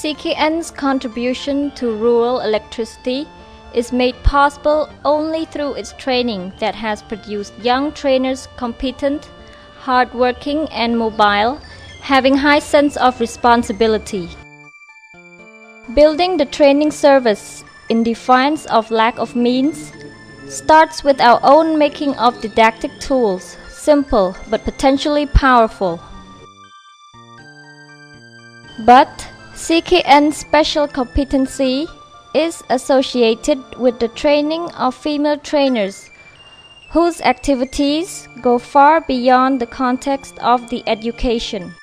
CKN's contribution to rural electricity is made possible only through its training that has produced young trainers competent, hardworking and mobile, having high sense of responsibility. Building the training service in defiance of lack of means starts with our own making of didactic tools, simple but potentially powerful. But CKN's special competency is associated with the training of female trainers whose activities go far beyond the context of the education.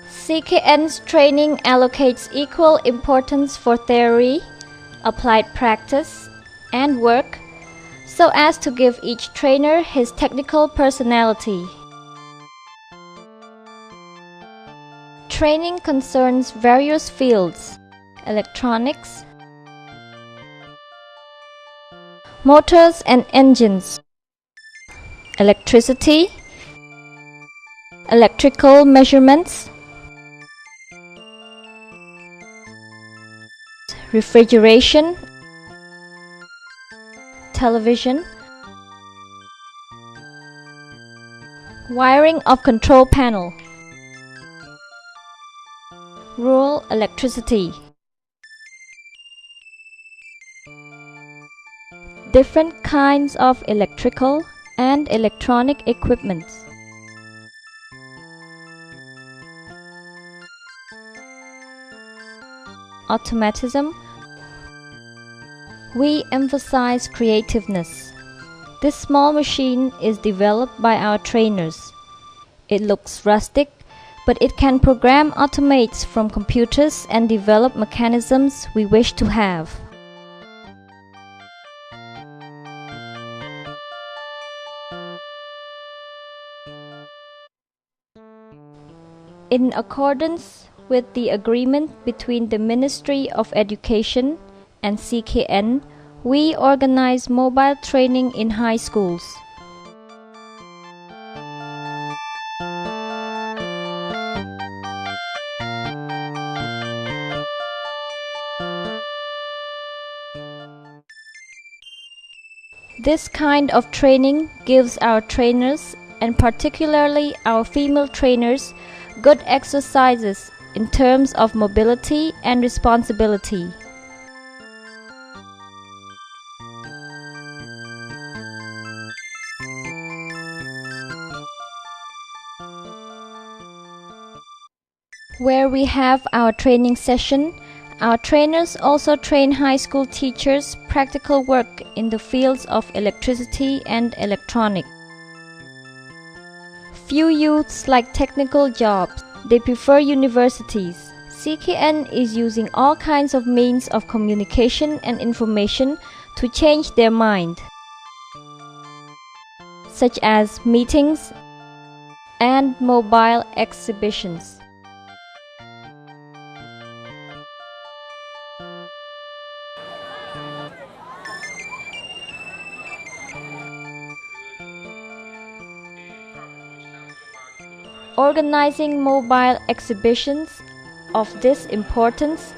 CKN's training allocates equal importance for theory, applied practice, and work so as to give each trainer his technical personality. Training concerns various fields: electronics, motors and engines, electricity, electrical measurements, refrigeration, television, wiring of control panel, rural electricity, different kinds of electrical and electronic equipments, automatism. We emphasize creativeness. This small machine is developed by our trainers. It looks rustic, but it can program automates from computers and develop mechanisms we wish to have. In accordance with the agreement between the Ministry of Education and CKN, we organize mobile training in high schools. This kind of training gives our trainers, and particularly our female trainers, good exercises in terms of mobility and responsibility. Where we have our training session, our trainers also train high school teachers practical work in the fields of electricity and electronic. Few youths like technical jobs. They prefer universities. CKN is using all kinds of means of communication and information to change their mind, such as meetings and mobile exhibitions. Organizing mobile exhibitions of this importance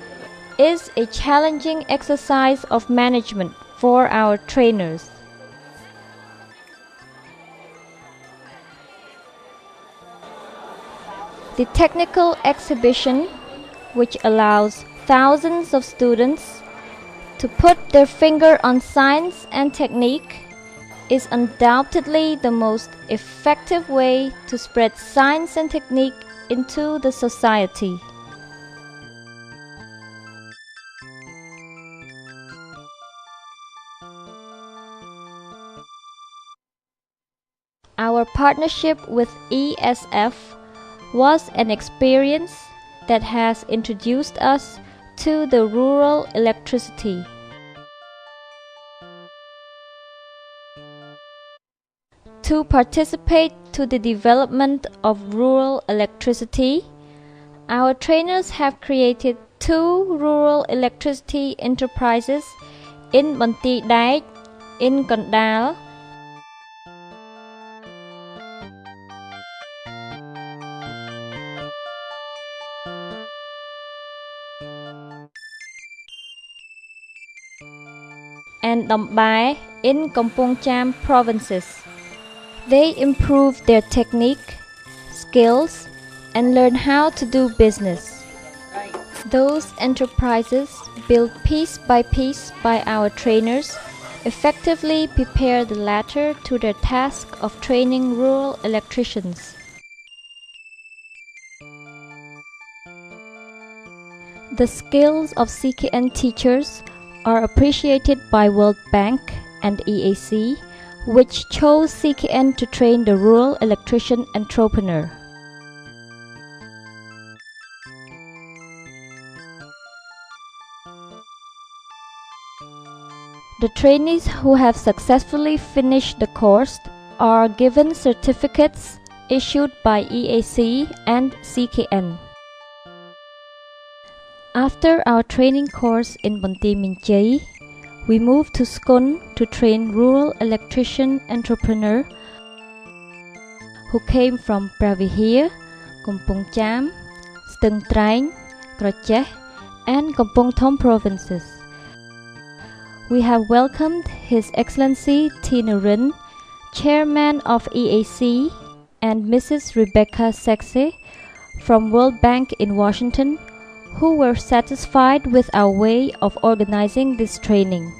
is a challenging exercise of management for our trainers. The technical exhibition, which allows thousands of students to put their finger on science and technique, is undoubtedly the most effective way to spread science and technique into the society. Our partnership with ESF was an experience that has introduced us to the rural electricity. To participate to the development of rural electricity, our trainers have created 2 rural electricity enterprises in Banti Daik, in Kandal, and Dambai in Kampong Cham provinces. They improve their technique, skills, and learn how to do business. Those enterprises, built piece by our trainers, effectively prepare the latter to their task of training rural electricians. The skills of CKN teachers are appreciated by World Bank and EAC, which chose CKN to train the rural electrician entrepreneur. The trainees who have successfully finished the course are given certificates issued by EAC and CKN. After our training course in Banteay Meanchey, we moved to Skun to train rural electrician entrepreneur who came from Pravihir, Kampong Cham, Steng Traing, Kracheh, and Kampong Thom provinces. We have welcomed His Excellency Tina Rin, Chairman of EAC, and Mrs. Rebecca Sexe from World Bank in Washington, who were satisfied with our way of organizing this training.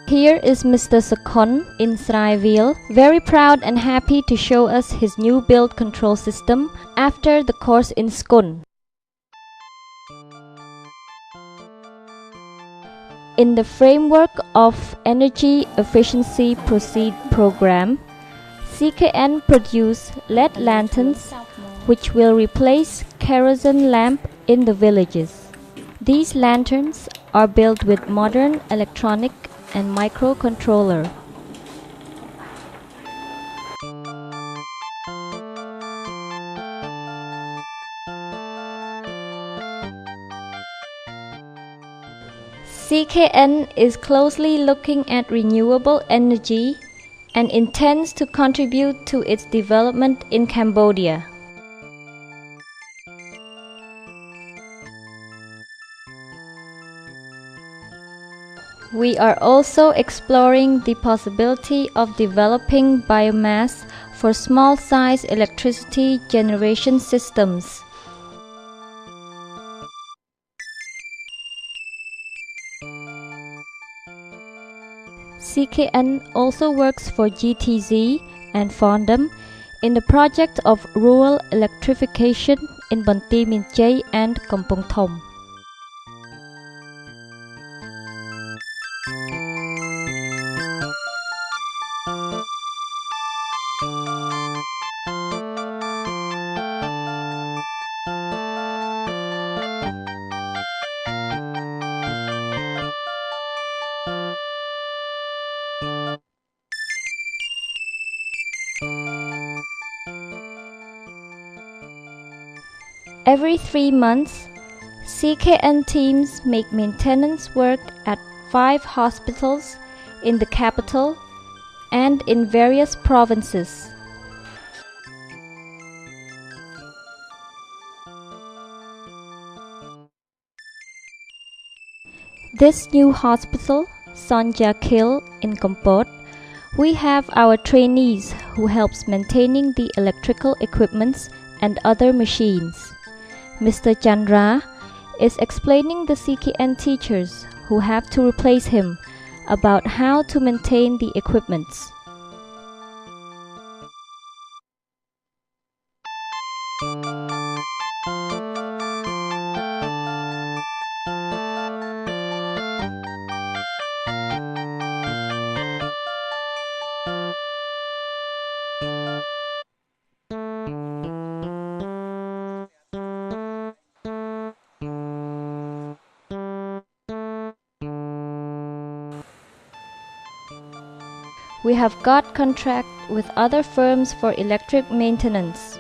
Here is Mr. Sakon in Sraiville, very proud and happy to show us his new build control system after the course in Skun. In the framework of Energy Efficiency Proceed program, CKN produced LED lanterns which will replace kerosene lamp in the villages. These lanterns are built with modern electronic and microcontroller. CKN is closely looking at renewable energy and intends to contribute to its development in Cambodia. We are also exploring the possibility of developing biomass for small-size electricity generation systems. CKN also works for GTZ and Fondam in the project of rural electrification in Banteay Meanchey and Kampong Thom. Every 3 months, CKN teams make maintenance work at 5 hospitals in the capital and in various provinces. This new hospital, Sonja Kil in Kampot, we have our trainees who helps maintaining the electrical equipments and other machines. Mr. Chandra is explaining the CKN teachers who have to replace him about how to maintain the equipments. We have got contract with other firms for electric maintenance.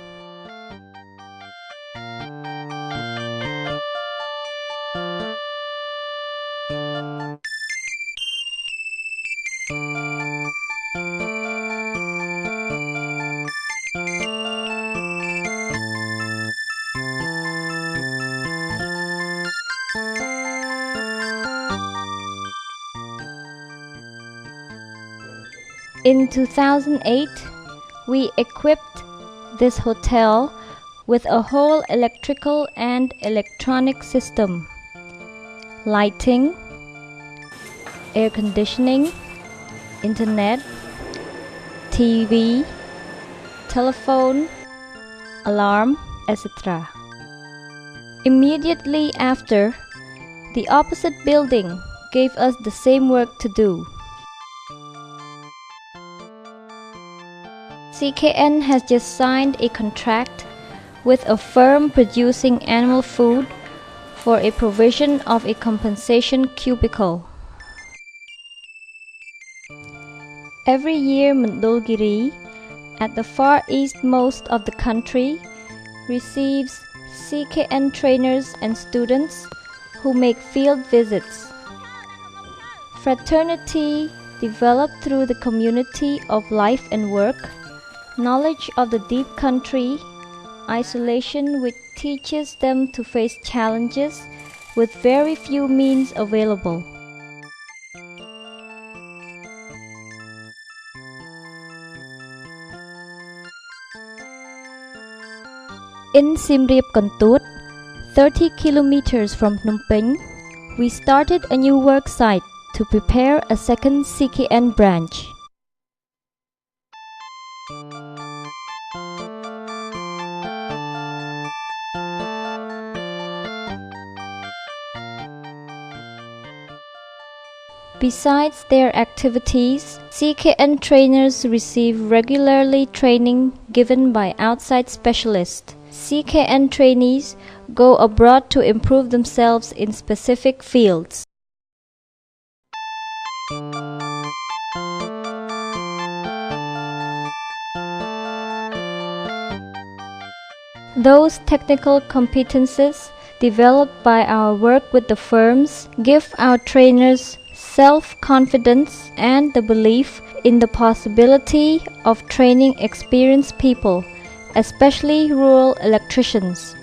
In 2008, we equipped this hotel with a whole electrical and electronic system, lighting, air conditioning, internet, TV, telephone, alarm, etc. Immediately after, the opposite building gave us the same work to do. CKN has just signed a contract with a firm producing animal food for a provision of a compensation cubicle. Every year, Mandolgiri, at the far eastmost of the country, receives CKN trainers and students who make field visits. Fraternity developed through the community of life and work, knowledge of the deep country, isolation which teaches them to face challenges with very few means available. In Siem Reap Kontut, 30 kilometers from Phnom Penh, we started a new work site to prepare a second CKN branch. Besides their activities, CKN trainers receive regularly training given by outside specialists. CKN trainees go abroad to improve themselves in specific fields. Those technical competences developed by our work with the firms give our trainers self-confidence and the belief in the possibility of training experienced people, especially rural electricians.